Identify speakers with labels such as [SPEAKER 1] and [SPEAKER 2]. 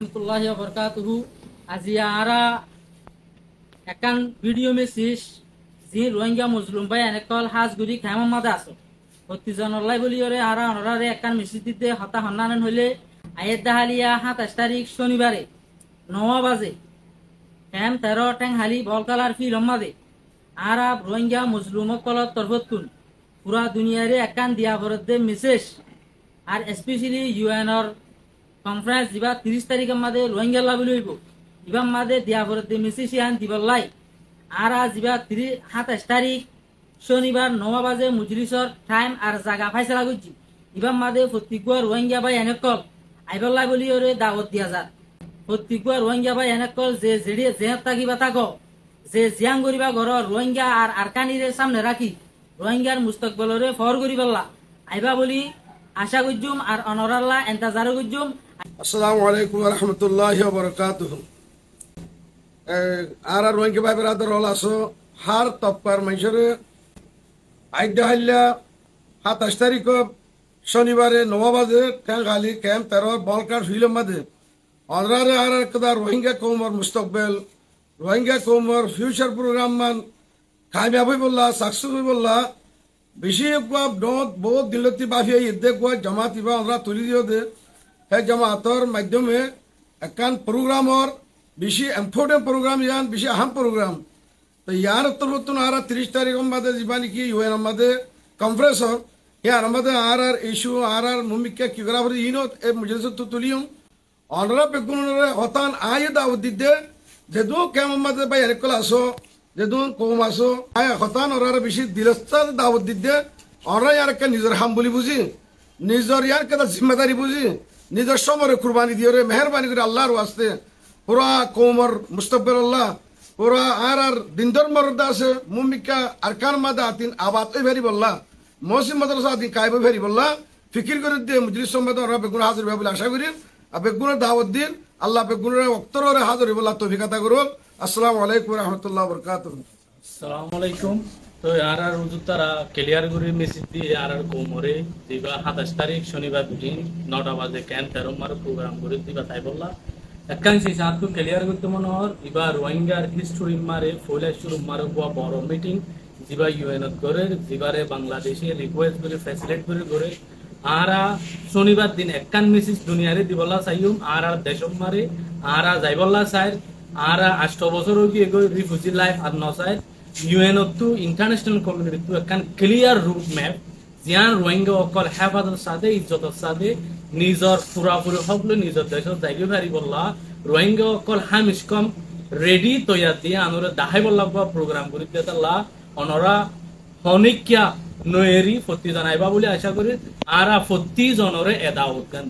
[SPEAKER 1] warahmatullahi wabarakatuh. Aziara akan video message জি রোহিঙ্গা মুসলিম ভাই এনেকল হাজগুড়ি খাইম মাদা আছো প্রতিজনলাই বলি ওরে আরা অনরারে একান মেসেজ দিতে হতা হন্নানেন হইলে আয়ের দাহালিয়া 27 তারিখ শনিবারে 9 বাজে ক্যাম 13 টেংহালি বলকালার ফি লম্মাদে আরব রোহিঙ্গা মুসলিম কলত তরফতুন পুরা দুনিয়ারে একান দিয়া বরদে মেসেজ আর স্পেশালি ইউএনর কনফারেন্স দিবা 30 তারিখের মাদে রোহিঙ্গা লাবলি হইব ইবাম মাদে দিয়া বরদে মেসেজ ইয়ান দিবলাই আর আজিবা 27 তারিখ শনিবার 9 বাজে মুজলিসর টাইম আর জায়গা ফাইসলা করছি ইবাম মাদে প্রত্যেকবার রোহিঙ্গা ভাই এনেকল আইবল্লাই বলি ওরে দাওয়াত দিয়া যা প্রত্যেকবার রোহিঙ্গা ভাই এনেকল যে জেডি যে তাকিবা তাকো যে জিয়াং করিবা ঘর রোহিঙ্গা আর আরকানিরে সামনে রাখি রোহিঙ্গার মুস্তাকবলরে ফর করিবাল্লা আইবা বলি আশা করজুম আর অনরাল্লাহ ইন্তজার করজুম।
[SPEAKER 2] আসসালামু আলাইকুম ওয়া রাহমাতুল্লাহি ওয়া বারাকাতুহু। আর রোহিঙ্গা ভাই ব্রাদার হল আসো হার তপ্পার মানুষের আইডা হাইলা 27 তারিখ শনিবারে 9 বাজে টেংগালি ক্যাম্প 13 বলকার ফিল্ম মাদে অনরারে আর কদা রোহিঙ্গা কওমর মুস্তাকবিল রোহিঙ্গা কওমর ফিউচার প্রোগ্রাম মান কামিয়াব হইবল্লা সাকসেস হইবল্লা বেশি কুয়া ডট বহুত দিলতি বাফি ইদ্দে কুয়া জামাত ইবা অনরা তুলি দিও দে হে জামাতর মাধ্যমে একান প্রোগ্রামর বেশি ইম্পর্টেন্ট প্রোগ্রাম ইয়ান বেশি আহম প্রোগ্রাম তো ইয়ার তরফতুন আর 30 তারিখ মাদে জীবানি কি ইউএন মাদে কনফারেন্স ইয়ার মাদে আর ইস্যু আর মুমিকা কি গরাবরি ইনো এ মজলিস তো তুলিয়ম অনরা পেগুনরে হতান আয় দাওয়াত দিদে যেদু কেম মাদে ভাই এরকল আসো যেদু কম আসো আয় হতান আর বেশি দিলস্তা দাওয়াত দিদে অনরা ইয়ার কে নিজের হাম বলি বুঝি নিজের ইয়ার কে জিম্মেদারি বুঝি নিজের সমরে কুরবানি দিও রে মেহেরবানি করে আল্লাহর ওয়াস্তে পুরা কৌমর মুস্তাকবিল্লাহ পুরা আর দিনদর মরদা আছে মুমিকা আরকান মাদা আতিন আবাদ ওই ভেরি বললা মৌসিম মাদ্রাসা আতিন কাইব ভেরি বললা ফিকির করে দিয়ে মুজলিস সম্মত ওরা বেগুন হাজির হবে বলে আশা করি আর বেগুনের দাওয়াত দিন আল্লাহ বেগুনের অক্তরে হাজির বললা তৌফিক আতা করুন। আসসালামু আলাইকুম ওয়া রাহমাতুল্লাহি ওয়া বারাকাতুহু।
[SPEAKER 3] আসসালামু আলাইকুম। তো আর হুজুর তারা ক্লিয়ার করে মেসেজ দিয়ে আর কোমরে দিবা 27 তারিখ শনিবার দিন 9টা বাজে ক্যাম্প 13 মার প্রোগ্রাম করে দিবা তাই বললা একাংশি সাতকু ক্লিয়ার করতে মনে হয় এবার রোহিঙ্গার হিস্টোরি মারে ফলে শুরু মারে বড় মিটিং দিবা ইউএন করে দিবারে বাংলাদেশে রিকোয়েস্ট করে ফ্যাসিলিটেট করে আরা শনিবার দিন একান মেসেজ দুনিয়ারে দিবলা চাইম আর দেশম মারে আরা যাইবল্লা চাই আর 8 বছর গিয়ে রিফিউজি লাইফ আর নসাই UN to international community to একান ক্লিয়ার রুট ম্যাপ জিয়ান রোহিঙ্গা অকল হেফাজতের সাথে ইজ্জতের সাথে নিজর পুরাপুরি সকলে নিজের দেশের যাইবে পারি বললা রোহিঙ্গা অকল হামিস কম রেডি তৈয়ার দিয়ে আনরে দাহাই বললা প্রোগ্রাম করি দিতাল্লা অনরা হনিকিয়া নয়েরি ফতি জানাইবা বলে আশা করি আর ফতি জনরে এদা উদ্গান